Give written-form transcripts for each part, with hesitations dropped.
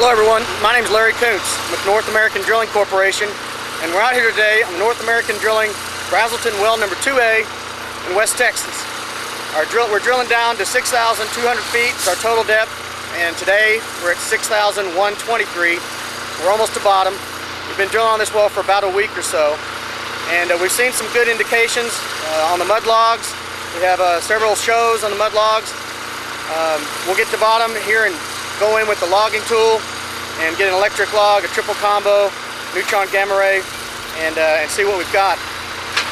Hello everyone, my name is Larry Koontz with North American Drilling Corporation, and we're out here today on North American Drilling Brazelton well number 2A in West Texas. We're drilling down to 6,200 feet, it's our total depth, and today we're at 6,123. We're almost to bottom. We've been drilling on this well for about a week or so, and we've seen some good indications on the mud logs. We have several shows on the mud logs. We'll get to the bottom here and go in with the logging tool and get an electric log, a triple combo, neutron gamma ray, and see what we've got.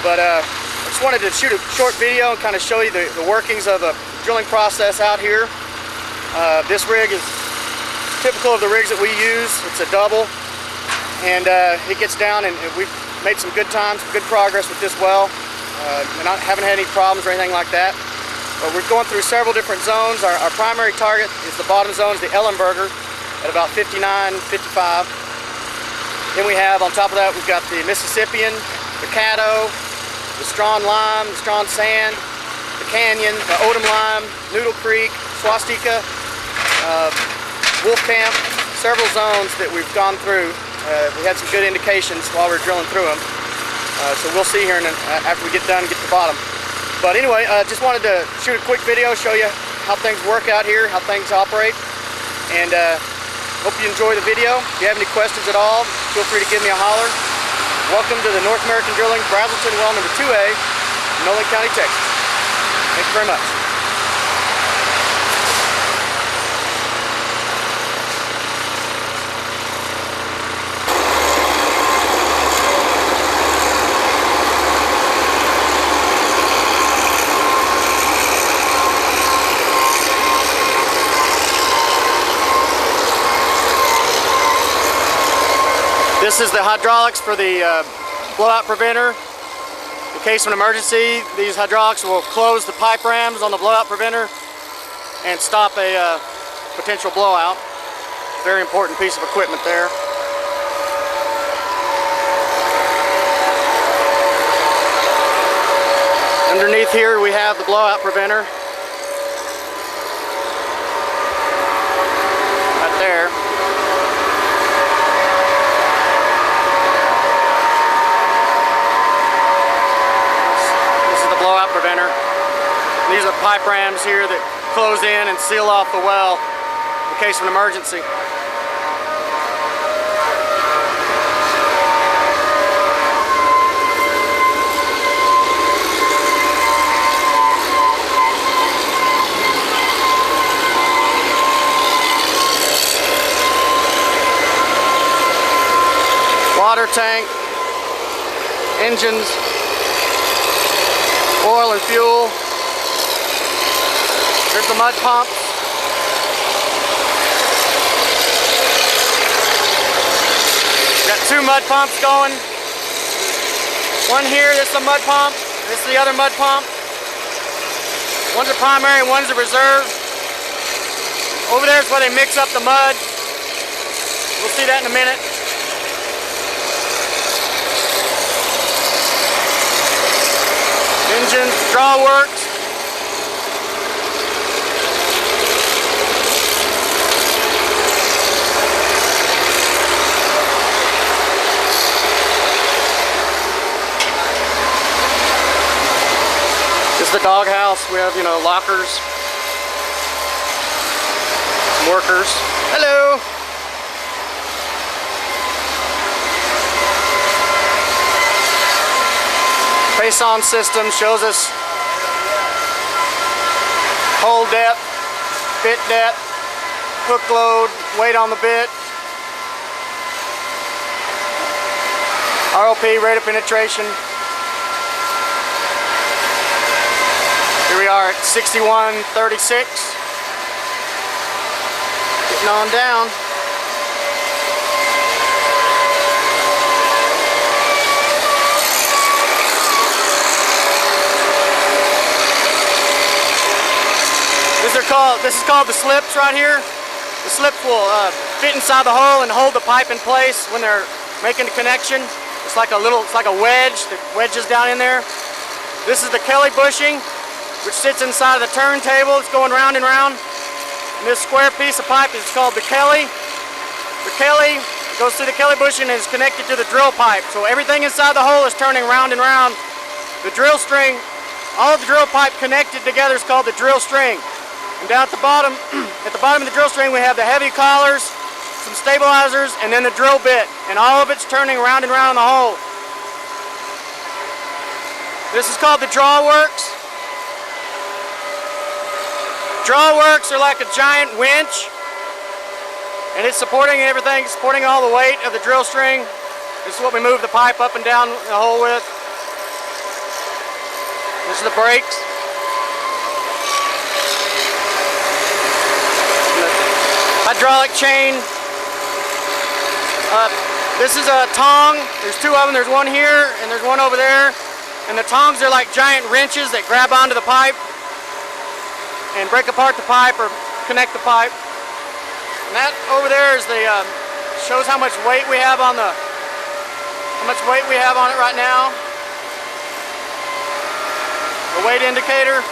But I just wanted to shoot a short video and kind of show you the workings of a drilling process out here. This rig is typical of the rigs that we use. It's a double, and it gets down, and we've made some good times, good progress with this well. Haven't had any problems or anything like that. But we're going through several different zones. Our primary target is the bottom zone, is the Ellenberger, at about 59, 55. Then we have, on top of that, we've got the Mississippian, the Caddo, the Strawn Lime, the Strawn Sand, the Canyon, the Odom Lime, Noodle Creek, Swastika, Wolf Camp, several zones that we've gone through. We had some good indications while we were drilling through them. So we'll see here after we get done and get to the bottom. But anyway, just wanted to shoot a quick video, show you how things work out here, how things operate, and hope you enjoy the video. If you have any questions at all, feel free to give me a holler. Welcome to the North American Drilling Brazelton well number 2A in Nolan County, Texas. Thank you very much. This is the hydraulics for the blowout preventer. In case of an emergency, these hydraulics will close the pipe rams on the blowout preventer and stop a potential blowout. Very important piece of equipment there. Underneath here we have the blowout preventer. Right there. Blowout preventer. These are pipe rams here that close in and seal off the well in case of an emergency. Water tank, engines, oil and fuel. There's the mud pump. Got two mud pumps going. One here, this is a mud pump. This is the other mud pump. One's a primary, one's a reserve. Over there is where they mix up the mud. We'll see that in a minute. Engine, draw works. This is the doghouse. We have, lockers, workers. Hello. Pason system shows us hole depth, bit depth, hook load, weight on the bit, ROP, rate of penetration. Here we are at 6136. Getting on down. This is called the slips right here. The slips will fit inside the hole and hold the pipe in place when they're making the connection. It's like a wedge that wedges down in there. This is the Kelly bushing, which sits inside of the turntable. It's going round and round. And this square piece of pipe is called the Kelly. the Kelly goes through the Kelly bushing and is connected to the drill pipe. So everything inside the hole is turning round and round. The drill string, all of the drill pipe connected together is called the drill string. And down at the bottom of the drill string, we have the heavy collars, some stabilizers, and then the drill bit. And all of it's turning round and round in the hole. This is called the Drawworks. Drawworks are like a giant winch, and it's supporting everything, supporting all the weight of the drill string. This is what we move the pipe up and down the hole with. This is the brakes. Hydraulic chain. This is a tong. There's two of them. There's one here and there's one over there. And the tongs are like giant wrenches that grab onto the pipe and break apart the pipe or connect the pipe. And that over there is the shows how much weight we have on it right now. The weight indicator.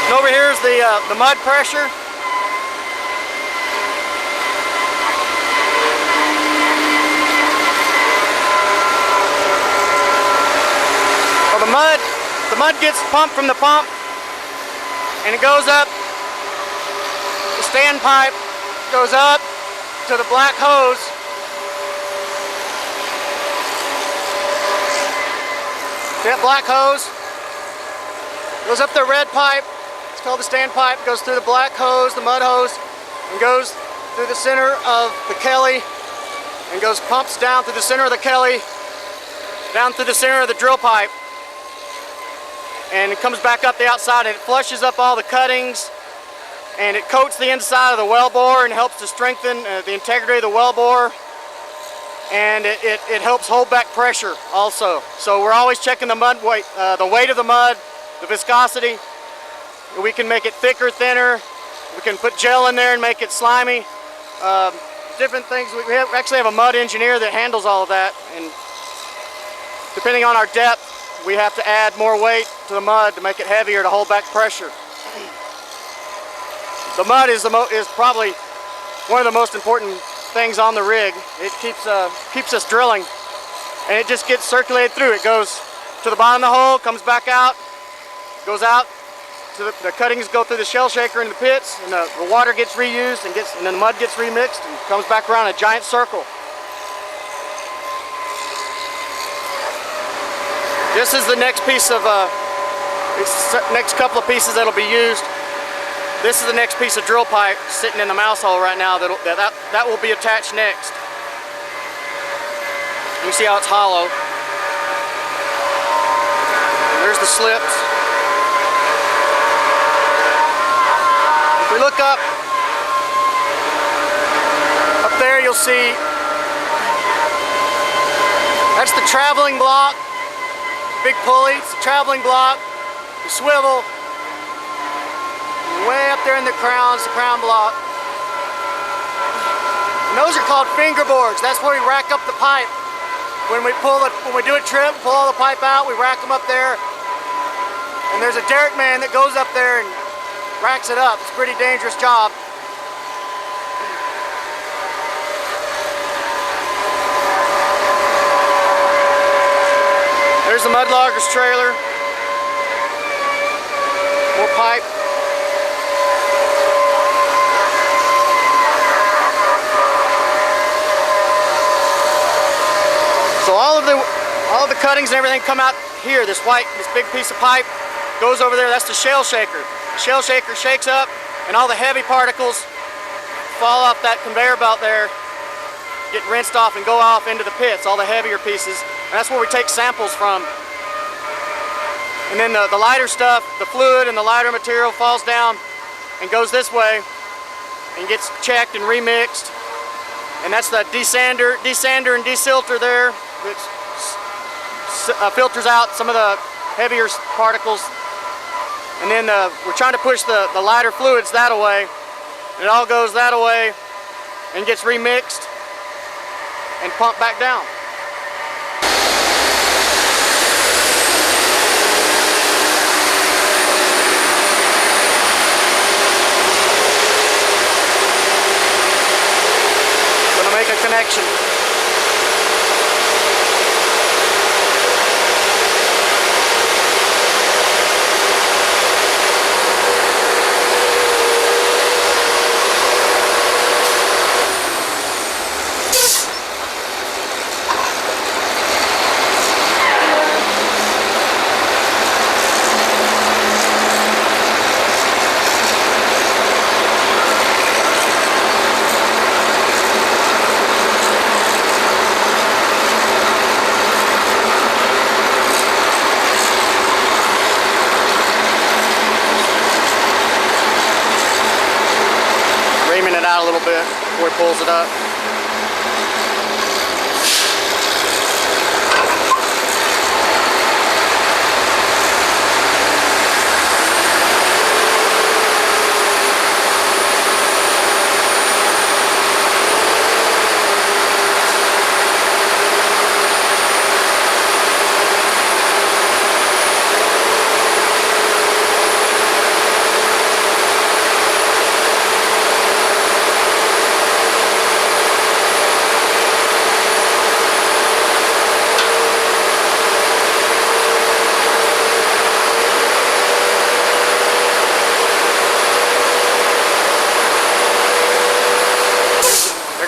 And over here is the mud pressure. Well, the mud gets pumped from the pump, and it goes up. The standpipe goes up to the black hose. That black hose goes up the red pipe. It's called the standpipe. Goes through the black hose, the mud hose, and goes through the center of the Kelly, and pumps down through the center of the Kelly, down through the center of the drill pipe, and it comes back up the outside, and it flushes up all the cuttings, and it coats the inside of the well bore and helps to strengthen the integrity of the well bore, and it helps hold back pressure also. So we're always checking the mud weight, the weight of the mud, the viscosity. We can make it thicker, thinner. We can put gel in there and make it slimy. Different things. We actually have a mud engineer that handles all of that, and depending on our depth, we have to add more weight to the mud to make it heavier to hold back pressure. The mud is probably one of the most important things on the rig. It keeps us drilling, and it just gets circulated through. It goes to the bottom of the hole, comes back out, goes out to the cuttings, go through the shell shaker into the pits, and the water gets reused and then the mud gets remixed and comes back around a giant circle. This is the next piece of next couple of pieces that'll be used. This is the next piece of drill pipe sitting in the mouse hole right now that will be attached next. You can see how it's hollow. And there's the slips. If we look up there, you'll see that's the traveling block. Big pulley, it's the traveling block, the swivel, and way up there in the crown is the crown block. And those are called fingerboards. That's where we rack up the pipe. When we do a trip, pull all the pipe out, we rack them up there. And there's a derrick man that goes up there and racks it up. It's a pretty dangerous job. There's the mudlogger's trailer. More pipe. So all of the cuttings and everything come out here. This big piece of pipe goes over there. That's the shell shaker. The shell shaker shakes up, and all the heavy particles fall off that conveyor belt there, get rinsed off and go off into the pits, all the heavier pieces. And that's where we take samples from. And then the lighter stuff, the fluid and the lighter material falls down and goes this way and gets checked and remixed. And that's the desander and desilter there, which filters out some of the heavier particles. And then we're trying to push the lighter fluids that away. And it all goes that away and gets remixed and pumped back down. bit before he pulls it up.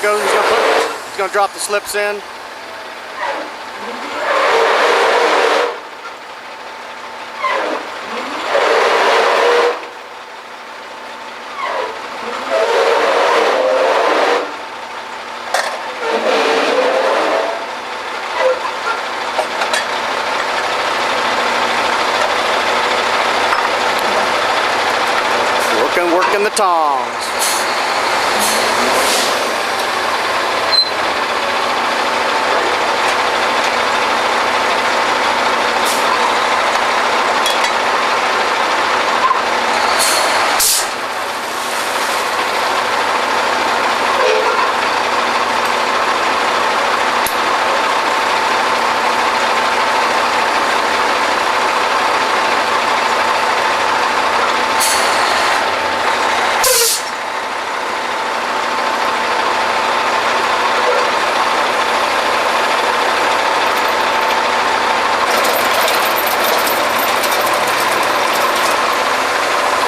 Goes, he's going to drop the slips in. Working the tongs.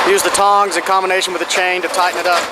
Use the tongs in combination with the chain to tighten it up.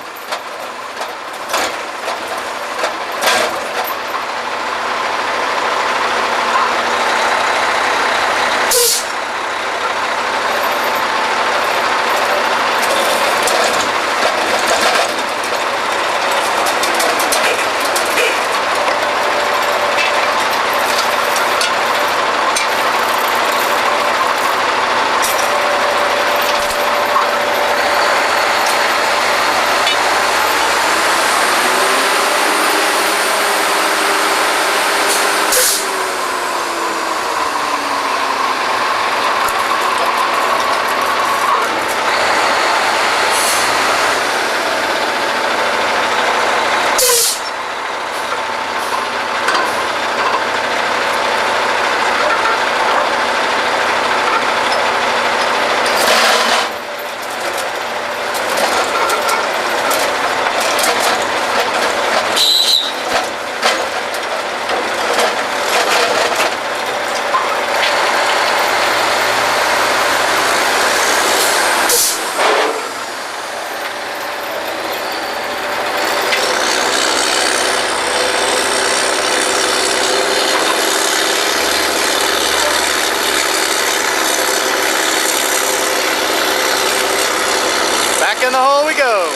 Back in the hole we go.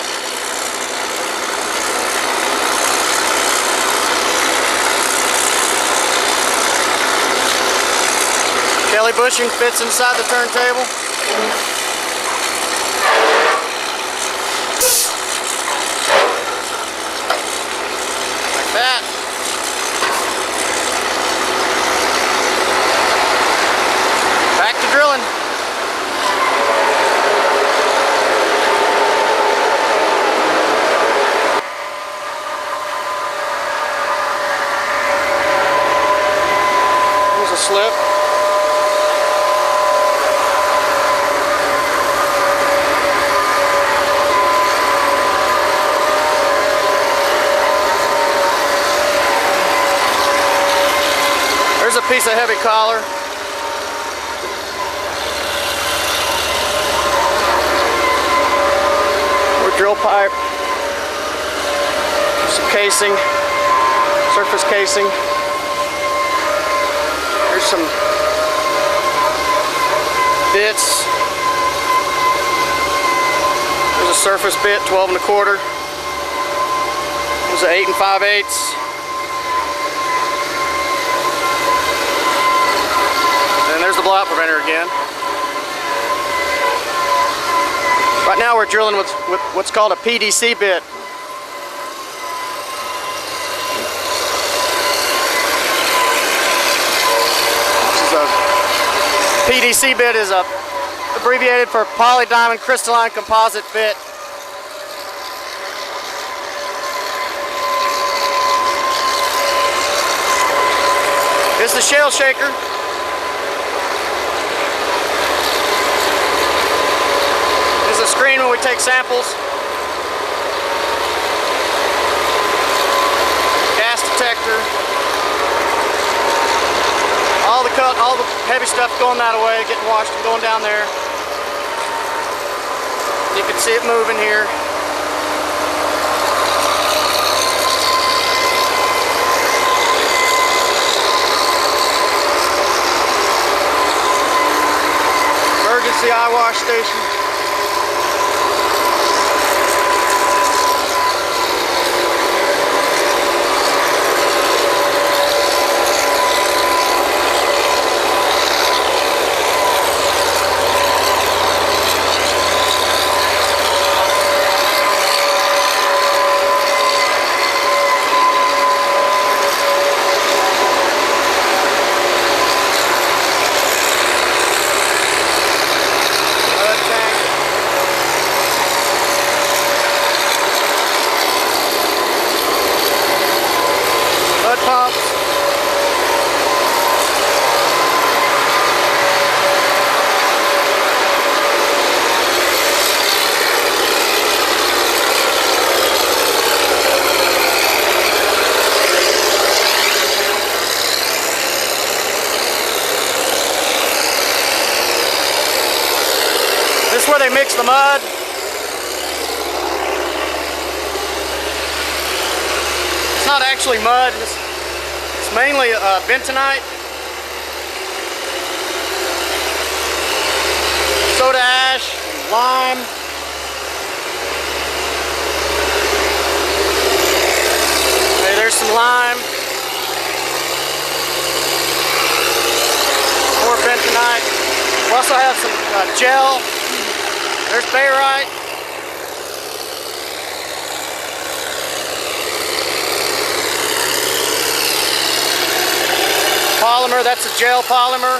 Kelly bushing fits inside the turntable. Like that. Back to drilling. Slip. There's a piece of heavy collar. Or drill pipe. Some casing, surface casing. There's some bits. There's a surface bit, 12 1/4. There's an 8 5/8. And there's the blowout preventer again. Right now we're drilling with what's called a PDC bit. PDC bit is abbreviated for polydiamond crystalline composite bit. This is the shell shaker. This is a screen when we take samples. Gas detector. All the heavy stuff going that way, getting washed and going down there. You can see it moving here. Emergency eye wash station. Pumps. This is where they mix the mud. It's not actually mud. It's mainly bentonite, soda ash, lime. Okay, there's some lime. More bentonite. We also have some gel. There's barite. Polymer, that's a gel polymer.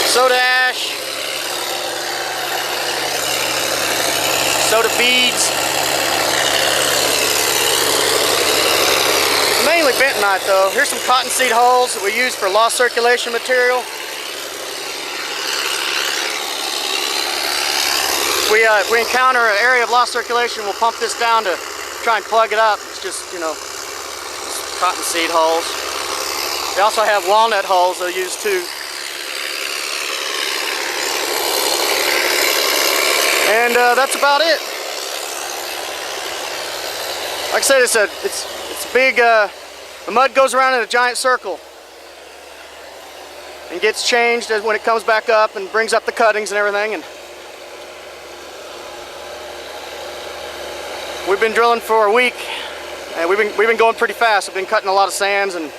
Soda ash. Soda beads. Mainly bentonite though. Here's some cottonseed hulls that we use for lost circulation material. If we encounter an area of lost circulation, we'll pump this down to try and plug it up. It's just, you know, cottonseed hulls. They also have walnut hulls they'll use too. And that's about it. Like I said, it's big. The mud goes around in a giant circle and gets changed when it comes back up and brings up the cuttings and everything. And we've been drilling for a week. And we've been going pretty fast. We've been cutting a lot of sands, and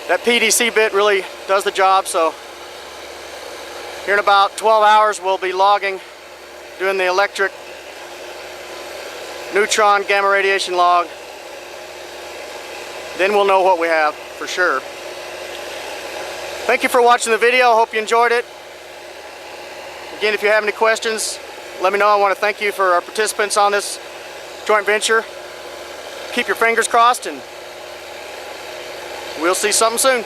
that PDC bit really does the job. So here in about 12 hours we'll be logging, doing the electric neutron gamma radiation log. Then we'll know what we have for sure. Thank you for watching the video. I hope you enjoyed it. Again, if you have any questions, let me know. I want to thank you for our participants on this joint venture. Keep your fingers crossed, and we'll see something soon.